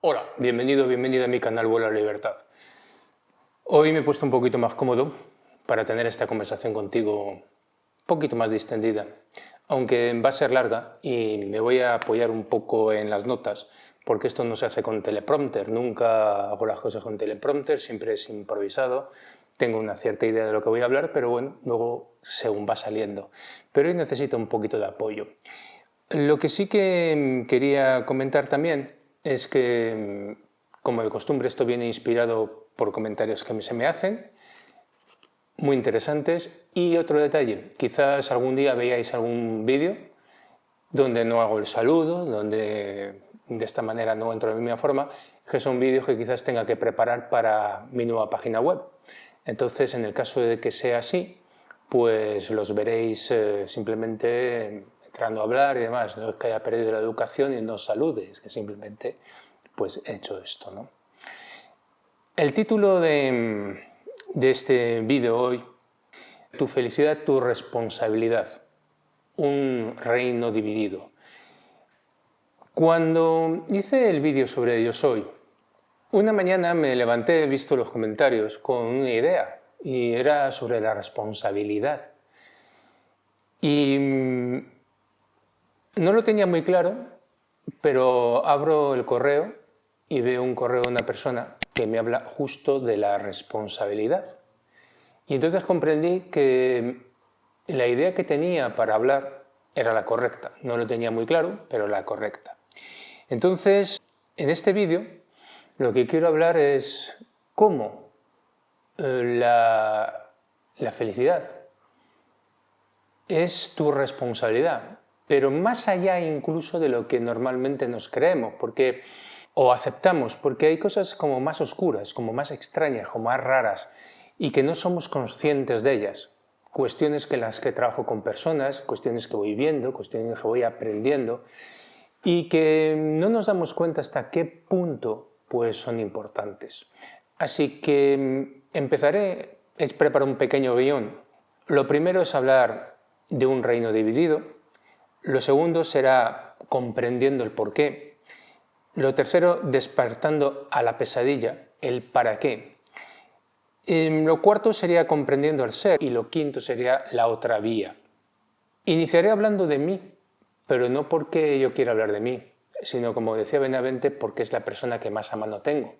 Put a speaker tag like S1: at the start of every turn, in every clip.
S1: Hola, bienvenido, bienvenida a mi canal Vuelo a la Libertad. Hoy me he puesto un poquito más cómodo para tener esta conversación contigo un poquito más distendida, aunque va a ser larga y me voy a apoyar un poco en las notas, porque esto no se hace con teleprompter, nunca hago las cosas con teleprompter, siempre es improvisado. Tengo una cierta idea de lo que voy a hablar, pero bueno, luego según va saliendo. Pero hoy necesito un poquito de apoyo. Lo que sí que quería comentar también es que, como de costumbre, esto viene inspirado por comentarios que se me hacen, muy interesantes. Y otro detalle, quizás algún día veáis algún vídeo donde no hago el saludo, donde de esta manera no entro de la misma forma, que son vídeos que quizás tenga que preparar para mi nueva página web. Entonces, en el caso de que sea así, pues los veréis simplemente entrando a hablar y demás. No es que haya perdido la educación y no salude, es que simplemente pues he hecho esto, ¿no? El título de este vídeo hoy, Tu felicidad, tu responsabilidad, un reino dividido. Cuando hice el vídeo sobre Yo Soy, una mañana me levanté, he visto los comentarios, con una idea, y era sobre la responsabilidad. Y no lo tenía muy claro, pero abro el correo y veo un correo de una persona que me habla justo de la responsabilidad. Y entonces comprendí que la idea que tenía para hablar era la correcta. No lo tenía muy claro, pero la correcta. Entonces, en este vídeo, lo que quiero hablar es cómo la felicidad es tu responsabilidad, pero más allá incluso de lo que normalmente nos creemos, porque o aceptamos, porque hay cosas como más oscuras, como más extrañas, como más raras, y que no somos conscientes de ellas. Cuestiones que las que trabajo con personas, cuestiones que voy viendo, cuestiones que voy aprendiendo, y que no nos damos cuenta hasta qué punto pues, son importantes. Así que empezaré, he preparado un pequeño guión. Lo primero es hablar de un reino dividido. Lo segundo será comprendiendo el porqué. Lo tercero, despertando a la pesadilla, el para qué. Lo cuarto sería comprendiendo el ser y lo quinto sería la otra vía. Iniciaré hablando de mí, pero no porque yo quiera hablar de mí, sino como decía Benavente, porque es la persona que más a mano tengo.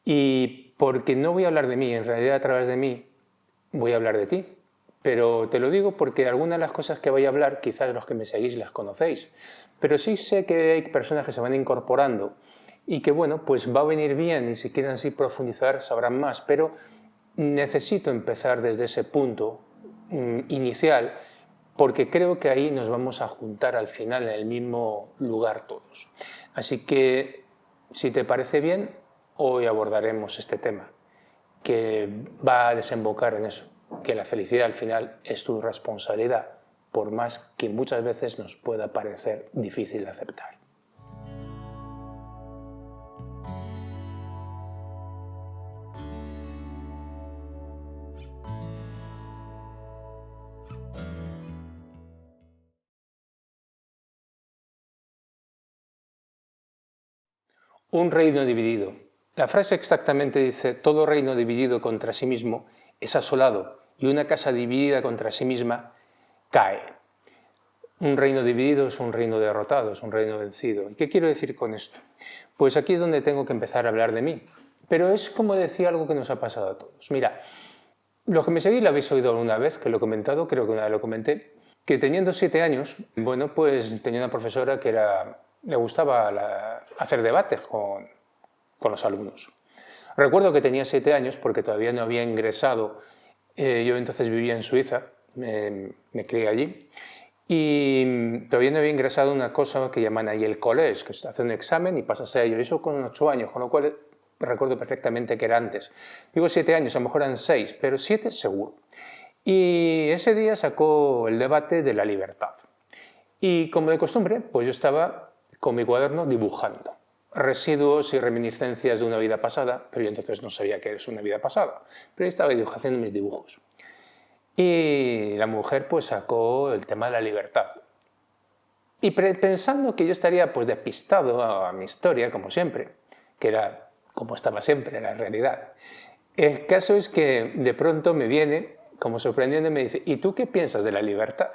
S1: Y porque no voy a hablar de mí, en realidad a través de mí voy a hablar de ti. Pero te lo digo porque algunas de las cosas que voy a hablar, quizás los que me seguís las conocéis, pero sí sé que hay personas que se van incorporando y que bueno, pues va a venir bien y si quieren así profundizar sabrán más, pero necesito empezar desde ese punto inicial porque creo que ahí nos vamos a juntar al final en el mismo lugar todos. Así que, si te parece bien, hoy abordaremos este tema, que va a desembocar en eso, que la felicidad al final es tu responsabilidad, por más que muchas veces nos pueda parecer difícil de aceptar. Un reino dividido. La frase exactamente dice, todo reino dividido contra sí mismo es asolado y una casa dividida contra sí misma cae. Un reino dividido es un reino derrotado, es un reino vencido. ¿Y qué quiero decir con esto? Pues aquí es donde tengo que empezar a hablar de mí. Pero es como decía algo que nos ha pasado a todos. Mira, los que me seguís lo habéis oído alguna vez, que lo he comentado, creo que una vez lo comenté, que teniendo 7 años, bueno, pues tenía una profesora que le gustaba hacer debates con los alumnos. Recuerdo que tenía 7 años porque todavía no había ingresado, yo entonces vivía en Suiza, me crié allí, y todavía no había ingresado a una cosa que llaman ahí el college, que es hacer un examen y pasas a ello, eso con 8 años, con lo cual recuerdo perfectamente que era antes. Digo 7 años, a lo mejor eran 6, pero 7 seguro. Y ese día sacó el debate de la libertad. Y como de costumbre, pues yo estaba con mi cuaderno dibujando residuos y reminiscencias de una vida pasada, pero yo entonces no sabía que es una vida pasada, pero estaba haciendo mis dibujos. Y la mujer pues sacó el tema de la libertad. Y pensando que yo estaría pues despistado a mi historia, como siempre, que era como estaba siempre, la realidad. El caso es que de pronto me viene, como sorprendiendo, y me dice, ¿y tú qué piensas de la libertad?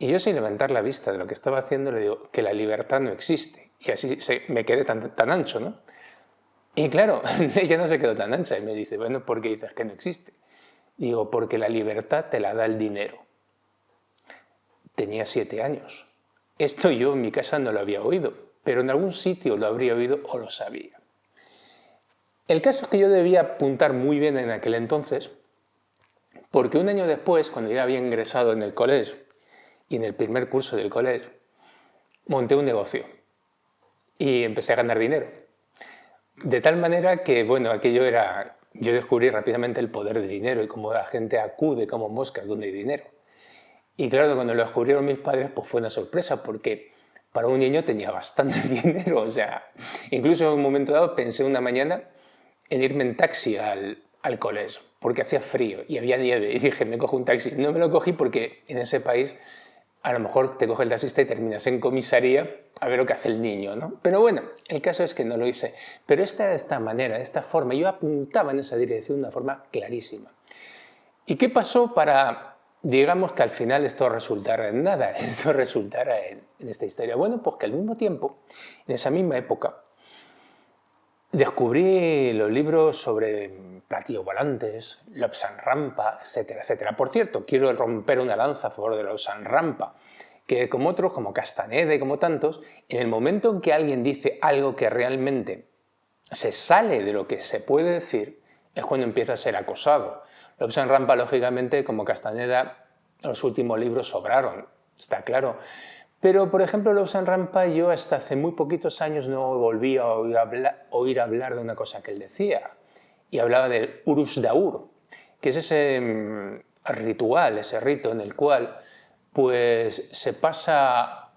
S1: Y yo, sin levantar la vista de lo que estaba haciendo, le digo que la libertad no existe. Y así me quedé tan ancho, ¿no? Y claro, ella no se quedó tan ancha y me dice, bueno, ¿por qué dices que no existe? Digo, porque la libertad te la da el dinero. Tenía 7 años. Esto yo en mi casa no lo había oído, pero en algún sitio lo habría oído o lo sabía. El caso es que yo debía apuntar muy bien en aquel entonces, porque un año después, cuando ya había ingresado en el colegio y en el primer curso del colegio, monté un negocio y empecé a ganar dinero. De tal manera que, bueno, yo descubrí rápidamente el poder del dinero y cómo la gente acude como moscas donde hay dinero. Y claro, cuando lo descubrieron mis padres, pues fue una sorpresa, porque para un niño tenía bastante dinero. O sea, incluso en un momento dado pensé una mañana en irme en taxi al colegio, porque hacía frío y había nieve. Y dije, me cojo un taxi. No me lo cogí porque en ese país a lo mejor te coge el taxista y terminas en comisaría a ver lo que hace el niño, ¿no? Pero bueno, el caso es que no lo hice. Pero esta manera, esta forma, yo apuntaba en esa dirección de una forma clarísima. ¿Y qué pasó para, digamos, que al final esto resultara en nada, esto resultara en esta historia? Bueno, pues que al mismo tiempo, en esa misma época, descubrí los libros sobre platillos volantes, Lobsang Rampa, etcétera, etcétera. Por cierto, quiero romper una lanza a favor de Lobsang Rampa, que como otros, como Castaneda y como tantos, en el momento en que alguien dice algo que realmente se sale de lo que se puede decir, es cuando empieza a ser acosado. Lobsang Rampa, lógicamente, como Castaneda, los últimos libros sobraron, está claro. Pero, por ejemplo, Lobsang Rampa, yo hasta hace muy poquitos años no volví a oír hablar de una cosa que él decía. Y hablaba del Urus Daur, que es ese ritual, ese rito en el cual pues, se pasa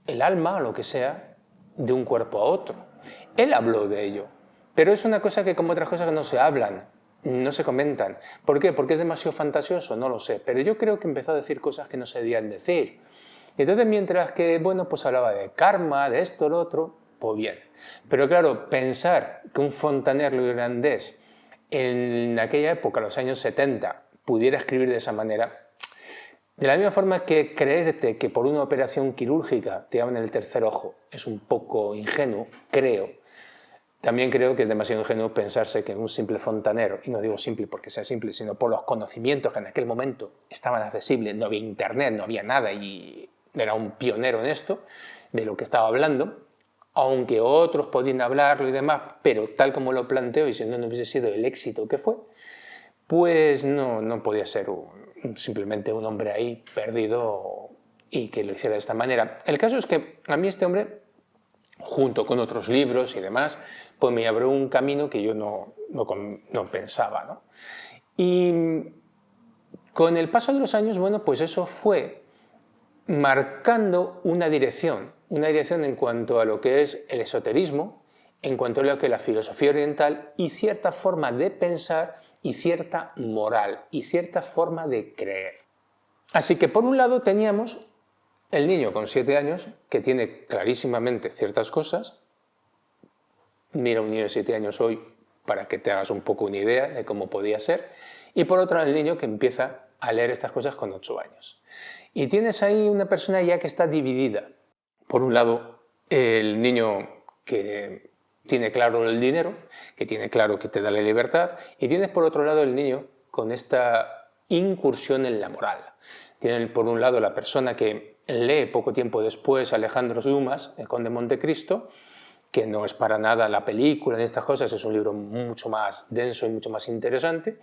S1: el alma, o lo que sea, de un cuerpo a otro. Él habló de ello, pero es una cosa que, como otras cosas, que no se hablan, no se comentan. ¿Por qué? ¿Porque es demasiado fantasioso? No lo sé. Pero yo creo que empezó a decir cosas que no se debían decir. Entonces, mientras que, bueno, pues hablaba de karma, de esto, lo otro, pues bien. Pero claro, pensar que un fontanero irlandés en aquella época, los años 70, pudiera escribir de esa manera, de la misma forma que creerte que por una operación quirúrgica te abren el tercer ojo es un poco ingenuo, creo. También creo que es demasiado ingenuo pensarse que un simple fontanero, y no digo simple porque sea simple, sino por los conocimientos que en aquel momento estaban accesibles, no había internet, no había nada, y era un pionero en esto, de lo que estaba hablando, aunque otros podían hablarlo y demás, pero tal como lo planteo, y si no hubiese sido el éxito que fue, pues no podía ser simplemente un hombre ahí perdido y que lo hiciera de esta manera. El caso es que a mí este hombre, junto con otros libros y demás, pues me abrió un camino que yo no pensaba, ¿no? Y con el paso de los años, bueno, pues eso fue marcando una dirección en cuanto a lo que es el esoterismo, en cuanto a lo que es la filosofía oriental y cierta forma de pensar y cierta moral y cierta forma de creer. Así que por un lado teníamos el niño con 7 años que tiene clarísimamente ciertas cosas. Mira un niño de 7 años hoy para que te hagas un poco una idea de cómo podía ser. Y por otro lado el niño que empieza a leer estas cosas con 8 años. Y tienes ahí una persona ya que está dividida. Por un lado, el niño que tiene claro el dinero, que tiene claro que te da la libertad, y tienes por otro lado el niño con esta incursión en la moral. Tienes por un lado la persona que lee poco tiempo después Alejandro Dumas, El Conde de Montecristo, que no es para nada la película ni estas cosas, es un libro mucho más denso y mucho más interesante,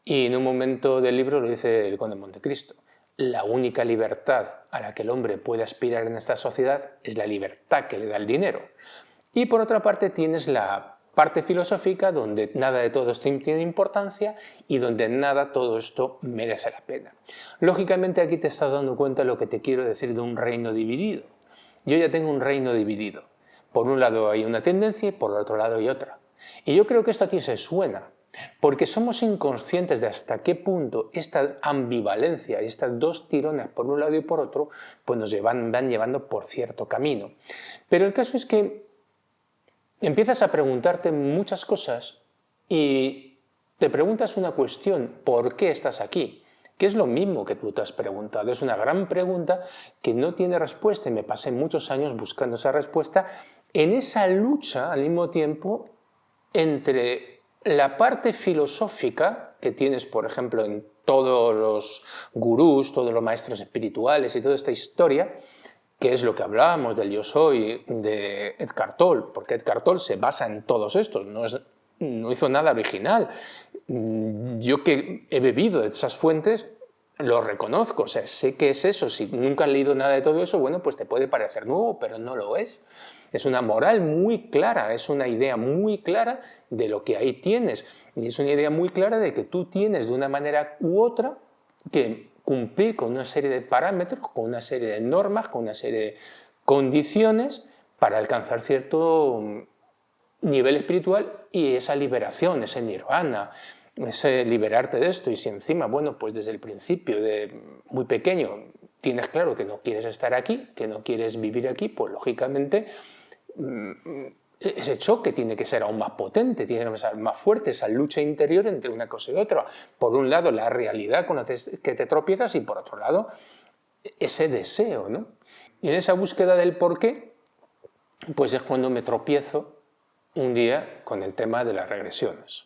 S1: y en un momento del libro lo dice El Conde de Montecristo. La única libertad a la que el hombre puede aspirar en esta sociedad es la libertad que le da el dinero. Y por otra parte tienes la parte filosófica donde nada de todo esto tiene importancia y donde nada todo esto merece la pena. Lógicamente aquí te estás dando cuenta de lo que te quiero decir de un reino dividido. Yo ya tengo un reino dividido. Por un lado hay una tendencia y por el otro lado hay otra. Y yo creo que esto a ti se suena, porque somos inconscientes de hasta qué punto esta ambivalencia y estas dos tirones por un lado y por otro pues nos van llevando por cierto camino. Pero el caso es que empiezas a preguntarte muchas cosas y te preguntas una cuestión: ¿por qué estás aquí? Que es lo mismo que tú te has preguntado. Es una gran pregunta que no tiene respuesta y me pasé muchos años buscando esa respuesta en esa lucha al mismo tiempo entre la parte filosófica que tienes, por ejemplo, en todos los gurús, todos los maestros espirituales y toda esta historia, que es lo que hablábamos del yo soy de Eckhart Tolle, porque Eckhart Tolle se basa en todos estos, no hizo nada original. Yo que he bebido de esas fuentes lo reconozco, o sea, sé que es eso. Si nunca has leído nada de todo eso, bueno, pues te puede parecer nuevo, pero no lo es. Es una moral muy clara, es una idea muy clara de lo que ahí tienes. Y es una idea muy clara de que tú tienes de una manera u otra que cumplir con una serie de parámetros, con una serie de normas, con una serie de condiciones para alcanzar cierto nivel espiritual y esa liberación, ese nirvana, ese liberarte de esto. Y si encima, bueno, pues desde el principio, de muy pequeño, tienes claro que no quieres estar aquí, que no quieres vivir aquí, pues lógicamente ese choque tiene que ser aún más potente, tiene que ser más fuerte, esa lucha interior entre una cosa y otra. Por un lado, la realidad con la que te tropiezas y por otro lado, ese deseo, ¿no? Y en esa búsqueda del porqué, pues es cuando me tropiezo un día con el tema de las regresiones.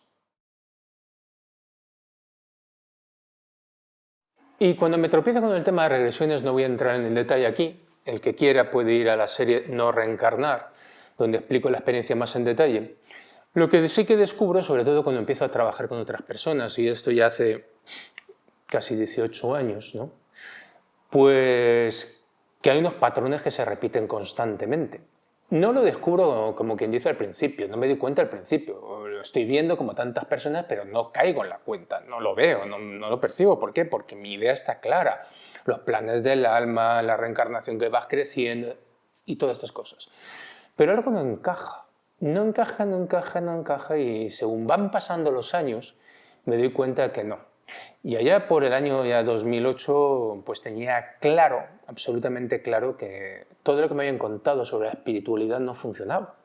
S1: Y cuando me tropiezo con el tema de regresiones, no voy a entrar en el detalle aquí. El que quiera puede ir a la serie No Reencarnar, donde explico la experiencia más en detalle. Lo que sí que descubro, sobre todo cuando empiezo a trabajar con otras personas, y esto ya hace casi 18 años, ¿no? Pues que hay unos patrones que se repiten constantemente. No lo descubro como quien dice al principio, no me di cuenta al principio. Lo estoy viendo como tantas personas, pero no caigo en la cuenta, no lo veo, no lo percibo. ¿Por qué? Porque mi idea está clara. Los planes del alma, la reencarnación que vas creciendo y todas estas cosas. Pero algo no encaja. No encaja, no encaja, no encaja, y según van pasando los años me doy cuenta que no. Y allá por el año ya 2008 pues tenía claro, absolutamente claro, que todo lo que me habían contado sobre la espiritualidad no funcionaba,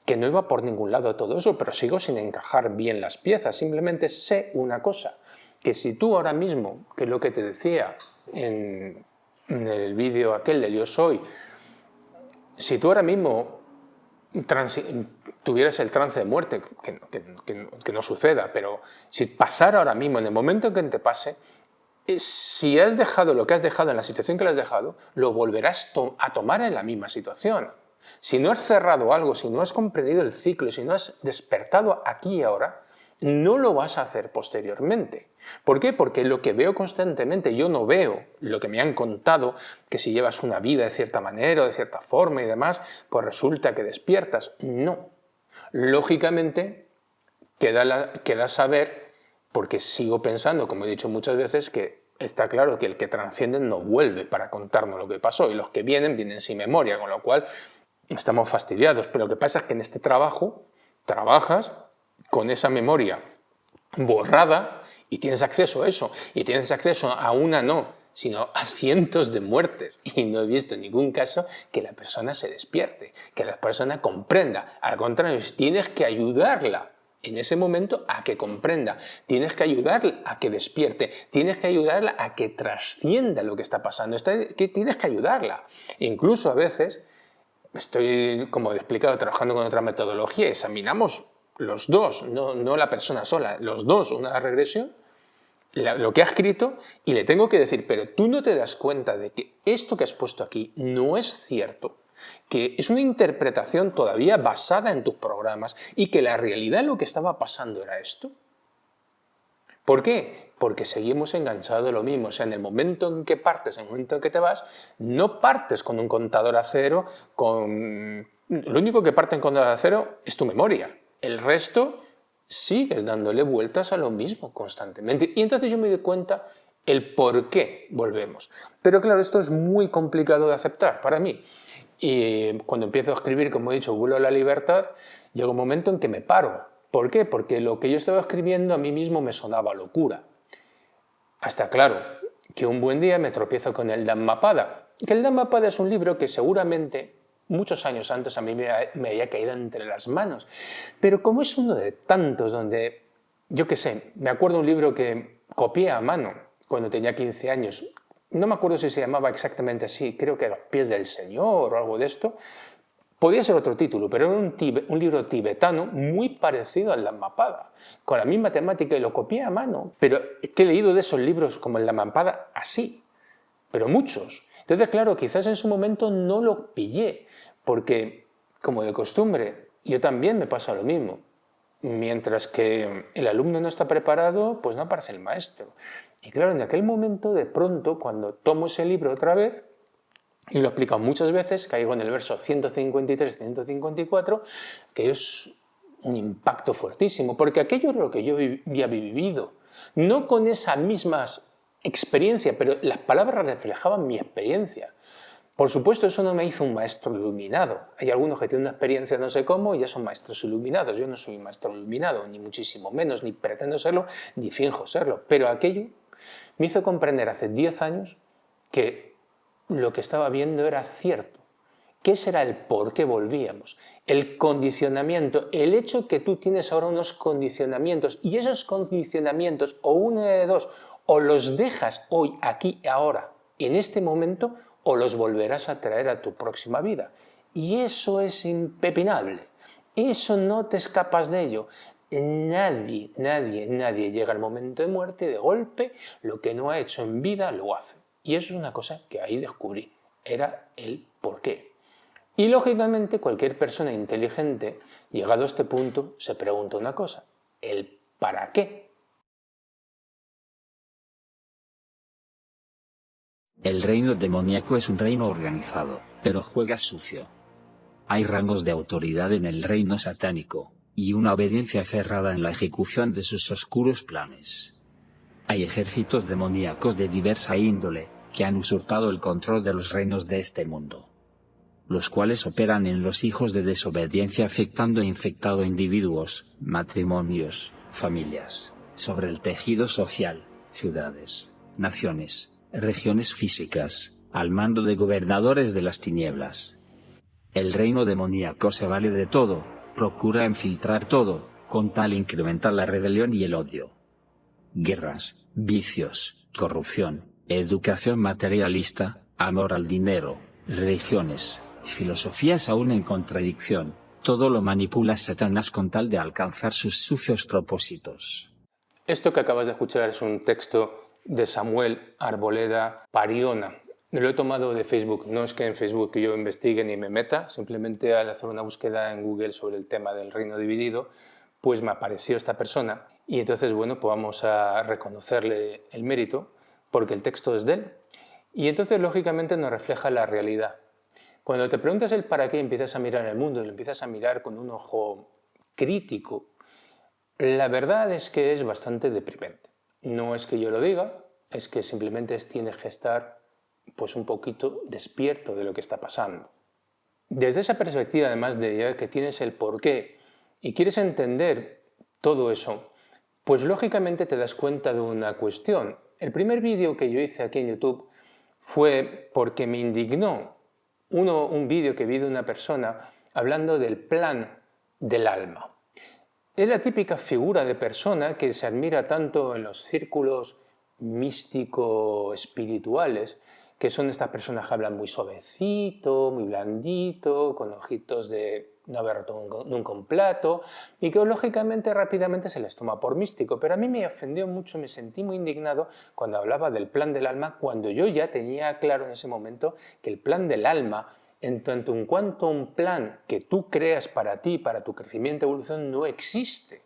S1: que no iba por ningún lado todo eso, pero sigo sin encajar bien las piezas. Simplemente sé una cosa, que si tú ahora mismo, que es lo que te decía en el vídeo aquel del Yo Soy, si tú ahora mismo tuvieras el trance de muerte, que no suceda, pero si pasara ahora mismo, en el momento en que te pase, si has dejado lo que has dejado en la situación que lo has dejado, lo volverás a tomar en la misma situación. Si no has cerrado algo, si no has comprendido el ciclo, si no has despertado aquí y ahora, no lo vas a hacer posteriormente. ¿Por qué? Porque lo que veo constantemente, yo no veo lo que me han contado, que si llevas una vida de cierta manera o de cierta forma y demás, pues resulta que despiertas. No. Lógicamente, queda saber, porque sigo pensando, como he dicho muchas veces, que está claro que el que trasciende no vuelve para contarnos lo que pasó, y los que vienen sin memoria, con lo cual estamos fastidiados. Pero lo que pasa es que en este trabajo trabajas con esa memoria borrada y tienes acceso a eso, y tienes acceso a una no, sino a cientos de muertes, y no he visto en ningún caso que la persona se despierte, que la persona comprenda. Al contrario, tienes que ayudarla en ese momento a que comprenda, tienes que ayudarla a que despierte, tienes que ayudarla a que trascienda lo que está pasando, tienes que ayudarla. Incluso a veces, estoy, como he explicado, trabajando con otra metodología, examinamos los dos, no la persona sola, los dos, una regresión, lo que ha escrito, y le tengo que decir, pero tú no te das cuenta de que esto que has puesto aquí no es cierto, que es una interpretación todavía basada en tus programas y que la realidad lo que estaba pasando era esto. ¿Por qué? Porque seguimos enganchados de lo mismo. O sea, en el momento en que partes, en el momento en que te vas, no partes con un contador a cero, lo único que parte en contador a cero es tu memoria. El resto sigues dándole vueltas a lo mismo constantemente. Y entonces yo me doy cuenta el por qué volvemos. Pero claro, esto es muy complicado de aceptar para mí. Y cuando empiezo a escribir, como he dicho, Vuelo a la Libertad, llega un momento en que me paro. ¿Por qué? Porque lo que yo estaba escribiendo a mí mismo me sonaba locura. Hasta claro, que un buen día me tropiezo con el Dhammapada. Que el Dhammapada es un libro que seguramente muchos años antes a mí me había caído entre las manos. Pero como es uno de tantos donde, yo qué sé, me acuerdo un libro que copié a mano cuando tenía 15 años. No me acuerdo si se llamaba exactamente así, creo que A los pies del Señor o algo de esto. Podía ser otro título, pero era un libro tibetano muy parecido al Dhammapada, con la misma temática y lo copié a mano. Pero es que he leído de esos libros como el Dhammapada así, pero muchos. Entonces, claro, quizás en su momento no lo pillé, porque, como de costumbre, yo también me pasa lo mismo. Mientras que el alumno no está preparado, pues no aparece el maestro. Y claro, en aquel momento, de pronto, cuando tomo ese libro otra vez, y lo he explicado muchas veces, caigo en el verso 153-154, que es un impacto fuertísimo, porque aquello es lo que yo había vivido, no con esa misma experiencia, pero las palabras reflejaban mi experiencia. Por supuesto, eso no me hizo un maestro iluminado. Hay algunos que tienen una experiencia no sé cómo y ya son maestros iluminados. Yo no soy un maestro iluminado, ni muchísimo menos, ni pretendo serlo, ni finjo serlo. Pero aquello me hizo comprender hace 10 años que lo que estaba viendo era cierto. ¿Qué será el por qué volvíamos? El condicionamiento, el hecho que tú tienes ahora unos condicionamientos y esos condicionamientos o uno de dos, o los dejas hoy, aquí, ahora, en este momento, o los volverás a traer a tu próxima vida. Y eso es impepinable. Eso no te escapas de ello. Nadie llega al momento de muerte de golpe, lo que no ha hecho en vida lo hace. Y eso es una cosa que ahí descubrí. Era el por qué. Y lógicamente cualquier persona inteligente, llegado a este punto, se pregunta una cosa, el para qué.
S2: El reino demoníaco es un reino organizado, pero juega sucio. Hay rangos de autoridad en el reino satánico, y una obediencia cerrada en la ejecución de sus oscuros planes. Hay ejércitos demoníacos de diversa índole, que han usurpado el control de los reinos de este mundo, los cuales operan en los hijos de desobediencia afectando e infectando individuos, matrimonios, familias, sobre el tejido social, ciudades, naciones, regiones físicas, al mando de gobernadores de las tinieblas. El reino demoníaco se vale de todo, procura infiltrar todo, con tal incrementar la rebelión y el odio. Guerras, vicios, corrupción, educación materialista, amor al dinero, religiones, filosofías aún en contradicción, todo lo manipula Satanás con tal de alcanzar sus sucios propósitos.
S1: Esto que acabas de escuchar es un texto de Samuel Arboleda Pariona. Lo he tomado de Facebook. No es que en Facebook yo investigue ni me meta, simplemente al hacer una búsqueda en Google sobre el tema del reino dividido, pues me apareció esta persona y entonces, bueno, pues vamos a reconocerle el mérito porque el texto es de él y entonces lógicamente nos refleja la realidad. Cuando te preguntas el para qué, empiezas a mirar el mundo y lo empiezas a mirar con un ojo crítico, la verdad es que es bastante deprimente. No es que yo lo diga, es que simplemente tienes que estar pues un poquito despierto de lo que está pasando. Desde esa perspectiva, además de que tienes el porqué y quieres entender todo eso, pues lógicamente te das cuenta de una cuestión. El primer vídeo que yo hice aquí en YouTube fue porque me indignó un vídeo que vi de una persona hablando del plan del alma. Es la típica figura de persona que se admira tanto en los círculos místico-espirituales, que son estas personas que hablan muy suavecito, muy blandito, con ojitos de no haber roto nunca un plato, y que lógicamente rápidamente se les toma por místico. Pero a mí me ofendió mucho, me sentí muy indignado cuando hablaba del plan del alma, cuando yo ya tenía claro en ese momento que el plan del alma, en tanto en cuanto un plan que tú creas para ti, para tu crecimiento y evolución, no existe.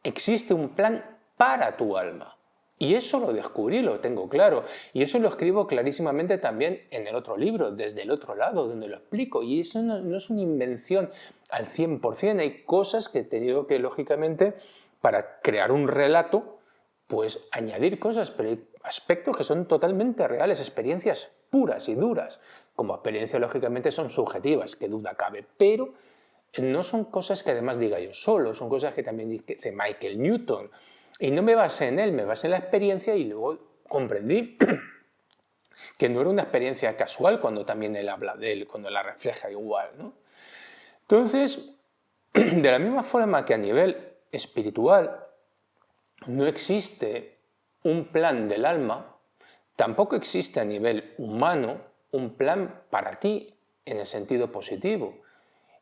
S1: Existe un plan para tu alma. Y eso lo descubrí, lo tengo claro. Y eso lo escribo clarísimamente también en el otro libro, desde el otro lado, donde lo explico. Y eso no es una invención al 100%. Hay cosas que he tenido que, lógicamente, para crear un relato, pues añadir cosas, pero hay aspectos que son totalmente reales, experiencias puras y duras. Como experiencias, lógicamente, son subjetivas, que duda cabe, pero no son cosas que además diga yo solo, son cosas que también dice Michael Newton. Y no me basé en él, me basé en la experiencia y luego comprendí que no era una experiencia casual cuando también él habla de él, cuando la refleja igual, ¿no? Entonces, de la misma forma que a nivel espiritual no existe un plan del alma, tampoco existe a nivel humano un plan para ti en el sentido positivo,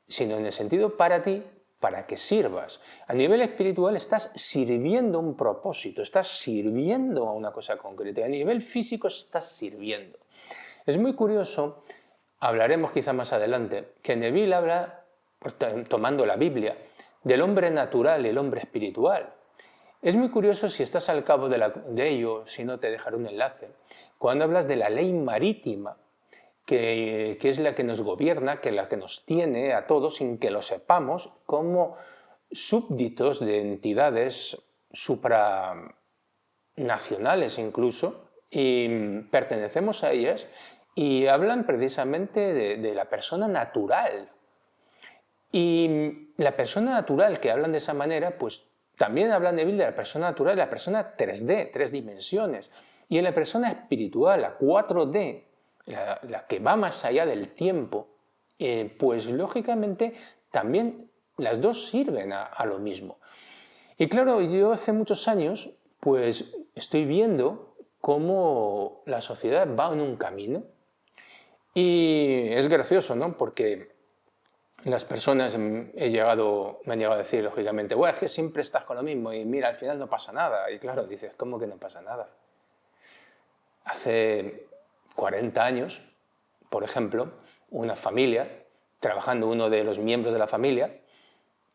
S1: sino en el sentido para ti, para que sirvas. A nivel espiritual estás sirviendo un propósito, estás sirviendo a una cosa concreta, y a nivel físico estás sirviendo. Es muy curioso, hablaremos quizá más adelante, que Neville habla, tomando la Biblia, del hombre natural y el hombre espiritual. Es muy curioso, si estás al cabo de ello, si no te dejaré un enlace, cuando hablas de la ley marítima, que es la que nos gobierna, que es la que nos tiene a todos sin que lo sepamos, como súbditos de entidades supranacionales incluso, y pertenecemos a ellas, y hablan precisamente de la persona natural. Y la persona natural que hablan de esa manera, pues también hablan de la persona natural, la persona 3D, 3 dimensiones, y en la persona espiritual, la 4D, la que va más allá del tiempo, pues lógicamente también las dos sirven a lo mismo. Y claro, yo hace muchos años pues estoy viendo cómo la sociedad va en un camino, y es gracioso, ¿no? Porque las personas me han llegado a decir, lógicamente, bueno, es que siempre estás con lo mismo y mira, al final no pasa nada. Y claro, dices, ¿cómo que no pasa nada? Hace 40 años, por ejemplo, una familia, trabajando uno de los miembros de la familia,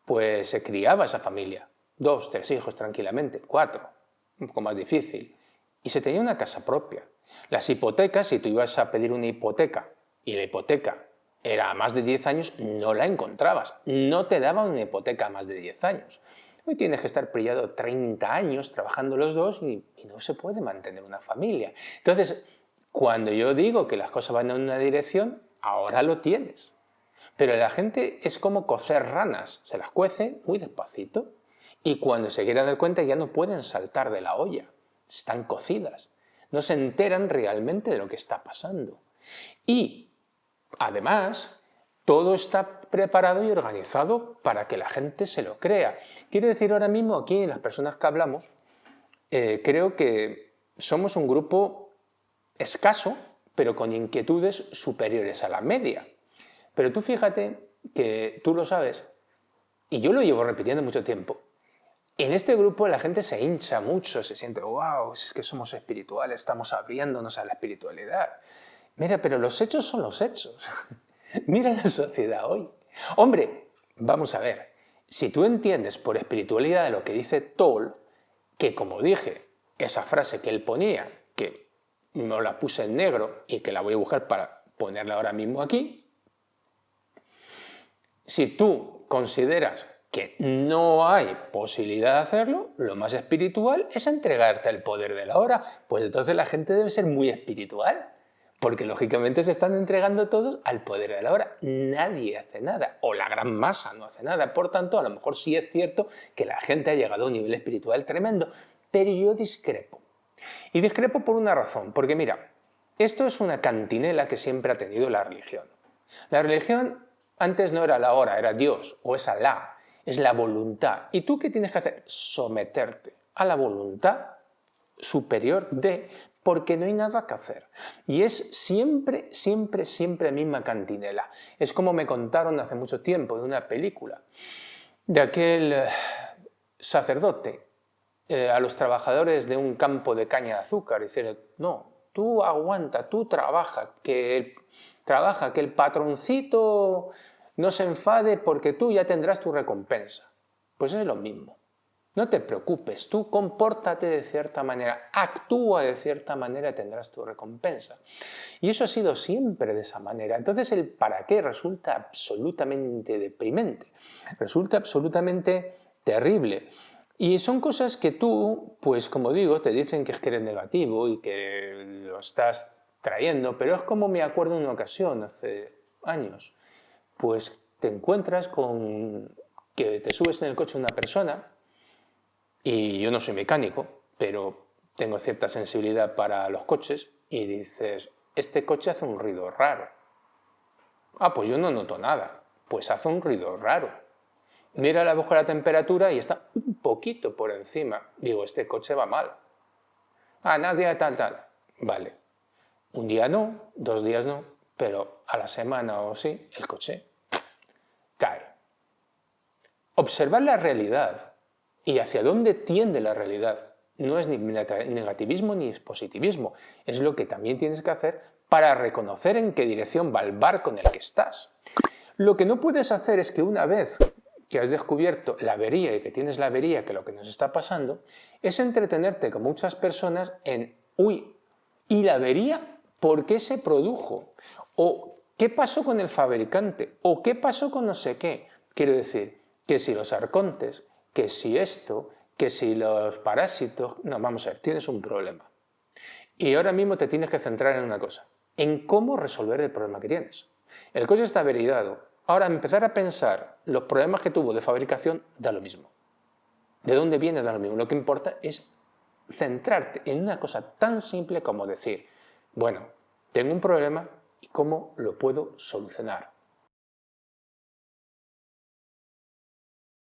S1: pues se criaba esa familia, 2, 3 hijos tranquilamente, 4, un poco más difícil, y se tenía una casa propia. Las hipotecas, si tú ibas a pedir una hipoteca y la hipoteca era a más de 10 años, no la encontrabas, no te daban una hipoteca a más de 10 años. Hoy tienes que estar pillado 30 años trabajando los dos y no se puede mantener una familia. Entonces, cuando yo digo que las cosas van en una dirección, ahora lo tienes. Pero la gente es como cocer ranas, se las cuece muy despacito y cuando se quieren dar cuenta ya no pueden saltar de la olla, están cocidas, no se enteran realmente de lo que está pasando. Y además, todo está preparado y organizado para que la gente se lo crea. Quiero decir, ahora mismo aquí, las personas que hablamos, creo que somos un grupo escaso, pero con inquietudes superiores a la media. Pero tú fíjate que tú lo sabes, y yo lo llevo repitiendo mucho tiempo. En este grupo la gente se hincha mucho, se siente, wow, es que somos espirituales, estamos abriéndonos a la espiritualidad. Mira, pero los hechos son los hechos. Mira la sociedad hoy. Hombre, vamos a ver, si tú entiendes por espiritualidad de lo que dice Toll, que como dije, esa frase que él ponía, que no la puse en negro y que la voy a buscar para ponerla ahora mismo aquí, si tú consideras que no hay posibilidad de hacerlo, lo más espiritual es entregarte al poder de la hora. Pues entonces la gente debe ser muy espiritual, porque lógicamente se están entregando todos al poder de la hora. Nadie hace nada, o la gran masa no hace nada. Por tanto, a lo mejor sí es cierto que la gente ha llegado a un nivel espiritual tremendo, pero yo discrepo. Y discrepo por una razón, porque mira, esto es una cantinela que siempre ha tenido la religión. La religión antes no era la hora, era Dios, o es Alá, es la voluntad. ¿Y tú qué tienes que hacer? Someterte a la voluntad superior de, porque no hay nada que hacer. Y es siempre, siempre, siempre la misma cantinela. Es como me contaron hace mucho tiempo de una película, de aquel sacerdote a los trabajadores de un campo de caña de azúcar. Dicen, no, tú aguanta, tú trabaja, que el patroncito no se enfade porque tú ya tendrás tu recompensa. Pues es lo mismo. No te preocupes, tú compórtate de cierta manera, actúa de cierta manera y tendrás tu recompensa. Y eso ha sido siempre de esa manera. Entonces el para qué resulta absolutamente deprimente, resulta absolutamente terrible. Y son cosas que tú, pues como digo, te dicen que es que eres negativo y que lo estás trayendo, pero es como me acuerdo en una ocasión, hace años, pues te encuentras con que te subes en el coche de una persona, y yo no soy mecánico, pero tengo cierta sensibilidad para los coches, y dices, este coche hace un ruido raro. Ah, pues yo no noto nada. Pues hace un ruido raro. Mira la bajo la temperatura y está un poquito por encima. Digo, este coche va mal. Ah, nadie tal. Vale. Un día no, 2 días no, pero a la semana o sí, el coche cae. Observar la realidad y hacia dónde tiende la realidad no es ni negativismo ni positivismo. Es lo que también tienes que hacer para reconocer en qué dirección va el barco en el que estás. Lo que no puedes hacer es que una vez que has descubierto la avería y que tienes la avería, que lo que nos está pasando, es entretenerte con muchas personas en, uy, ¿y la avería por qué se produjo? ¿O qué pasó con el fabricante? ¿O qué pasó con no sé qué? Quiero decir, que si los arcontes, que si esto, que si los parásitos... No, vamos a ver, tienes un problema. Y ahora mismo te tienes que centrar en una cosa, en cómo resolver el problema que tienes. El coche está averidado. Ahora, empezar a pensar los problemas que tuvo de fabricación da lo mismo. ¿De dónde viene? Da lo mismo. Lo que importa es centrarte en una cosa tan simple como decir, bueno, tengo un problema y cómo lo puedo solucionar.